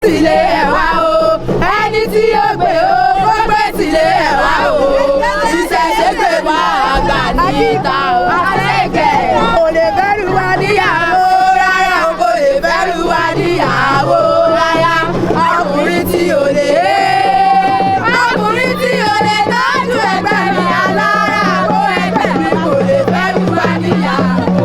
sílé ẹ̀ wá o ẹni tí ó gbé o ó gbé sílé ẹ̀ wá o ìṣẹ̀ṣẹ̀ gbé wá àgbà níta o àlẹ́kẹ̀. kò lè bẹ́rù wa níyàwó rárá o kò lè bẹ́rù wa níyàwó rárá ọkùnrin tí ò lè tọ́jú ẹgbẹ́ mi alára àbó ẹgbẹ́ mi kò lè bẹ́rù wa níyàwó.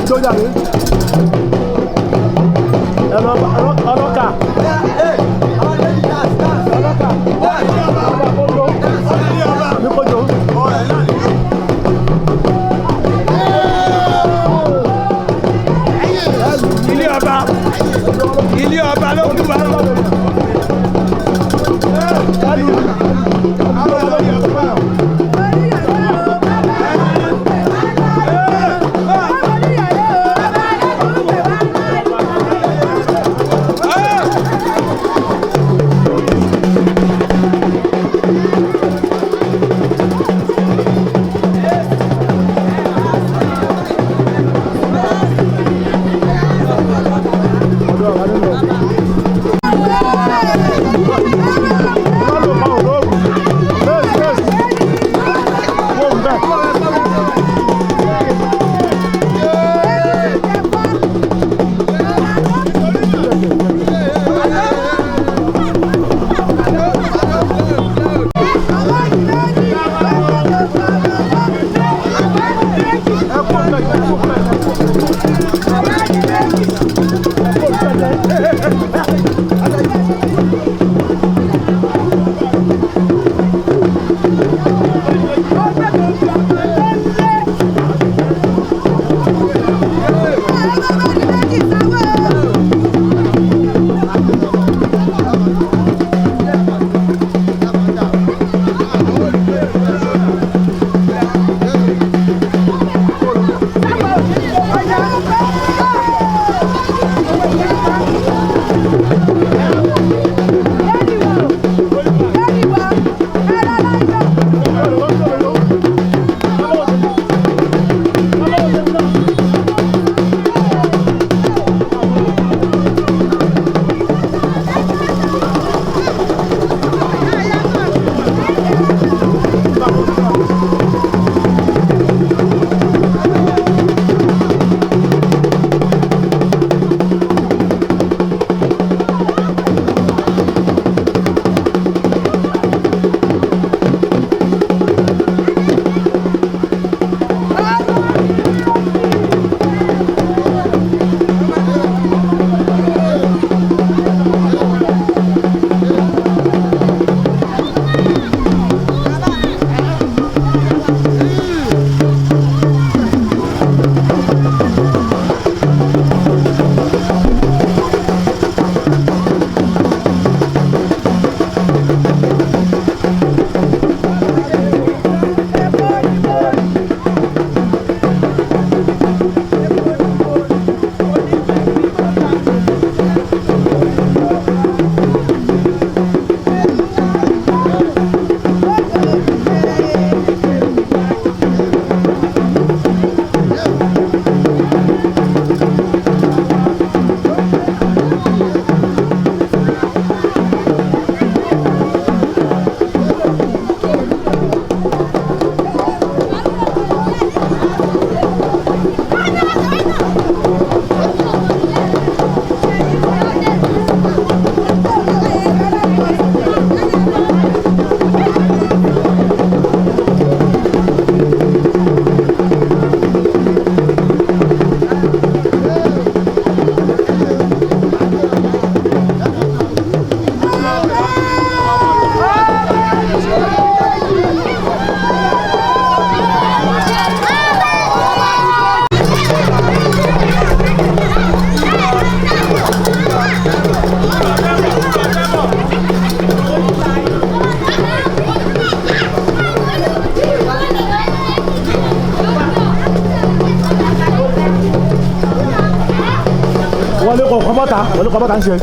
jó jáde. Ọlọ́kà. Ọlọ́kà. Ní kojú. Ilé ọba ló kú wa. wọlé kọ̀ọ̀kan bọ́ta ń ṣe.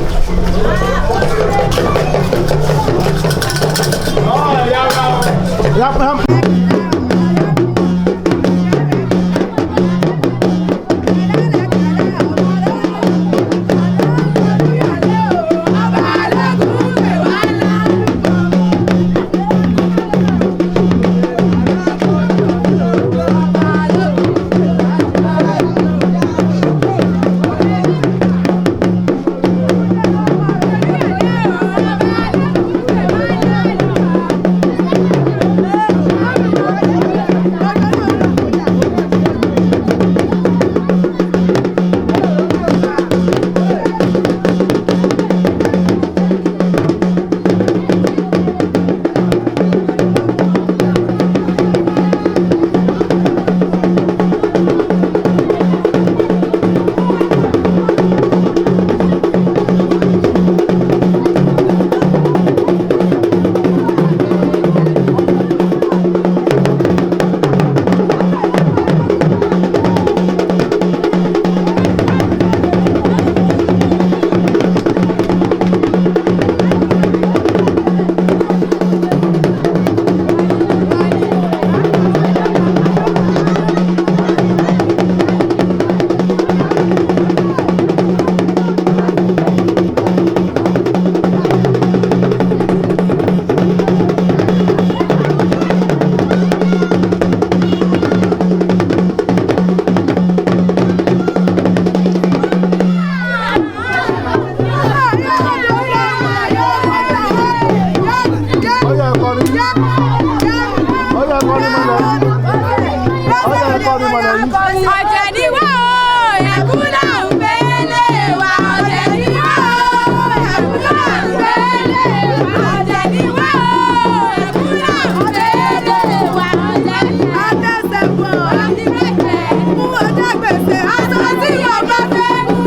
mọ̀nà yìí. Ọ̀jẹ̀ ni wá o, ẹ̀kú náà ń gbélé wa. Ọ̀jẹ̀ ni wá o, ẹ̀kú náà ń gbélé wa. Ọ̀jẹ̀ ni wá o, ẹ̀kú náà ń gbélé wa. Ọ̀jẹ̀ ni wá o. Adẹ́sẹ̀bọ̀ ọ̀dìmẹ̀tẹ̀ mú ọjà gbèsè aṣọ tí ọba fẹ́ mú.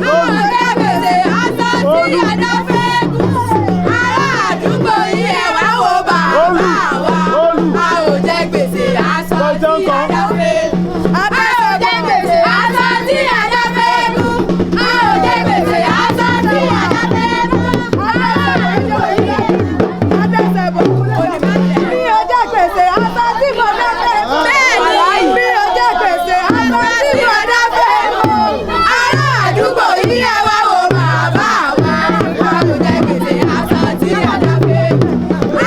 Mú ọjà gbèsè aṣọ tí ọba fẹ́ mú. Ará àdúgbò yìí ẹ̀ wá wo bàbá wa. A ò jẹ gbèsè aṣọ tí ọba fẹ́ mú. A ò jẹ gbèsè aṣọ tí ọba fẹ́ mú. A ò jẹ gbèsè aṣọ tí ọba fẹ́ mú. Adẹ́sẹ̀bọ̀ ọ̀dìmẹ̀tẹ̀ bí ọjà gbèsè aṣọ tí mo fẹ́ mú. Bẹ́ẹ̀ni bí ọjà gbèsè aṣọ tí mo fẹ́ mú. Ará àdúgbò yìí ẹ wá wo bàbá wa. A ò jẹ gbèsè aṣọ tí ọba fẹ́ mú.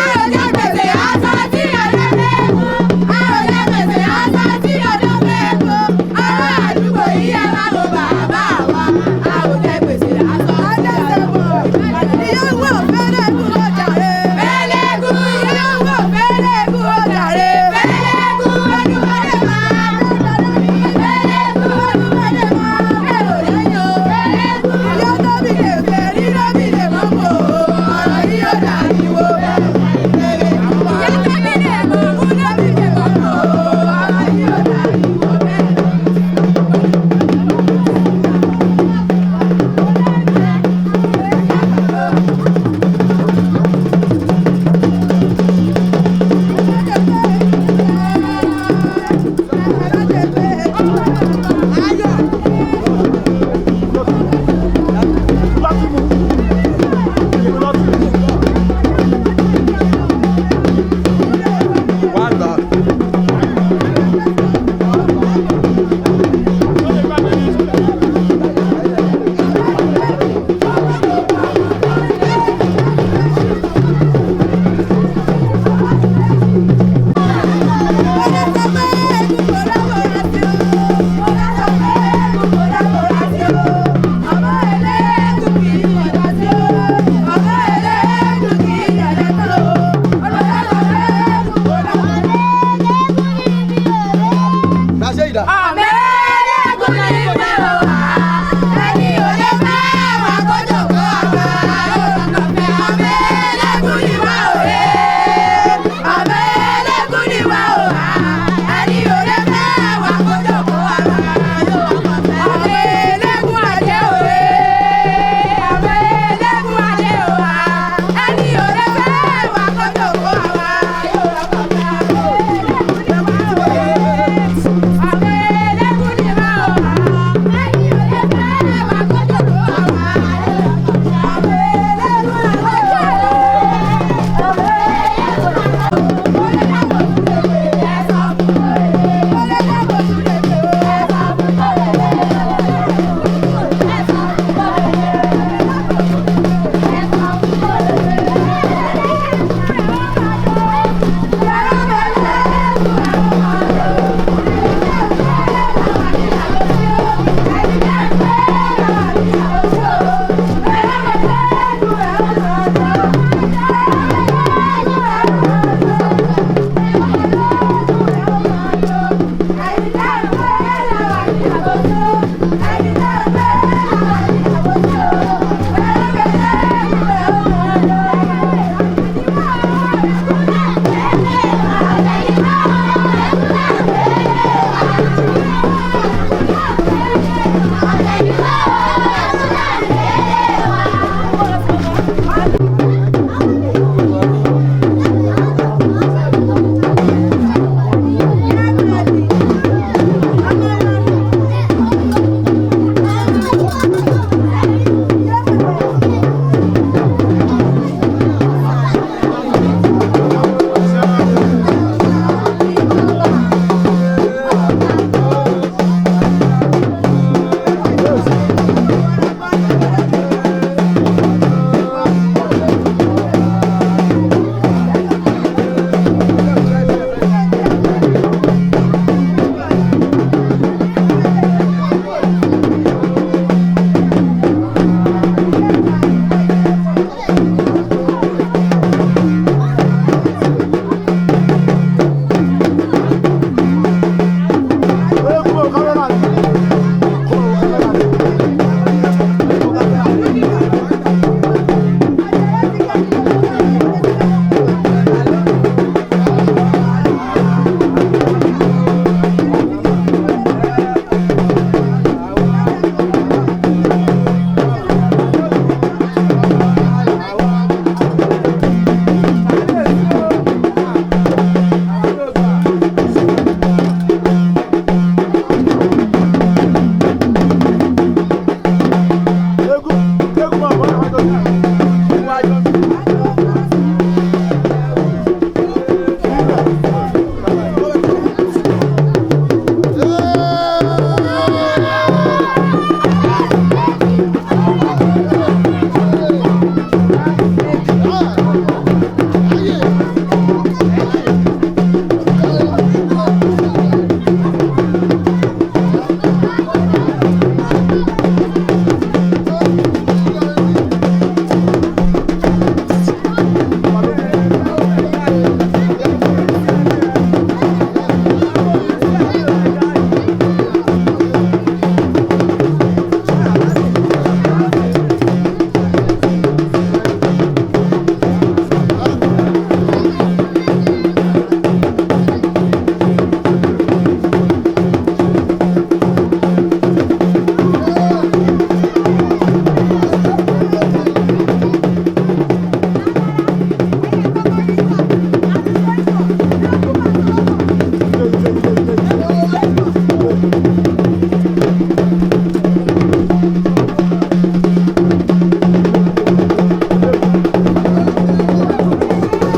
A ò jẹ gbèsè aṣọ tí ọba fẹ́ mú. A ò jẹ gbèsè aṣọ tí ọba fẹ́ mú. Ará àdúgbò yìí ẹ wá wo bàbá wa. A ò jẹ gbèsè aṣọ tí ọba fẹ́ mú. Ìyàwó fẹ́lẹ́kù ọjà rẹ̀. Fẹ́lẹ́kù ìyàwó fẹ́lẹ́kù ọjà rẹ̀. Fẹ́lẹ́kù olúwalẹ̀ máa. Fẹ́lẹ́kù olúwalẹ̀ máa. Ẹ̀rọ lẹ́yìn o. Fẹ́lẹ́kù ìyá tó bí lè fẹ́ rí lóbi lè mọ́ kó. Ọ̀rọ̀ yìí ó dàbíwò. Ìyá tó bí lè mọ̀ mú lóbi lè mọ́ kó. Ọ̀rọ̀ yìí ó dàbíwò bẹ́ẹ̀. Láti mú. Láti mú.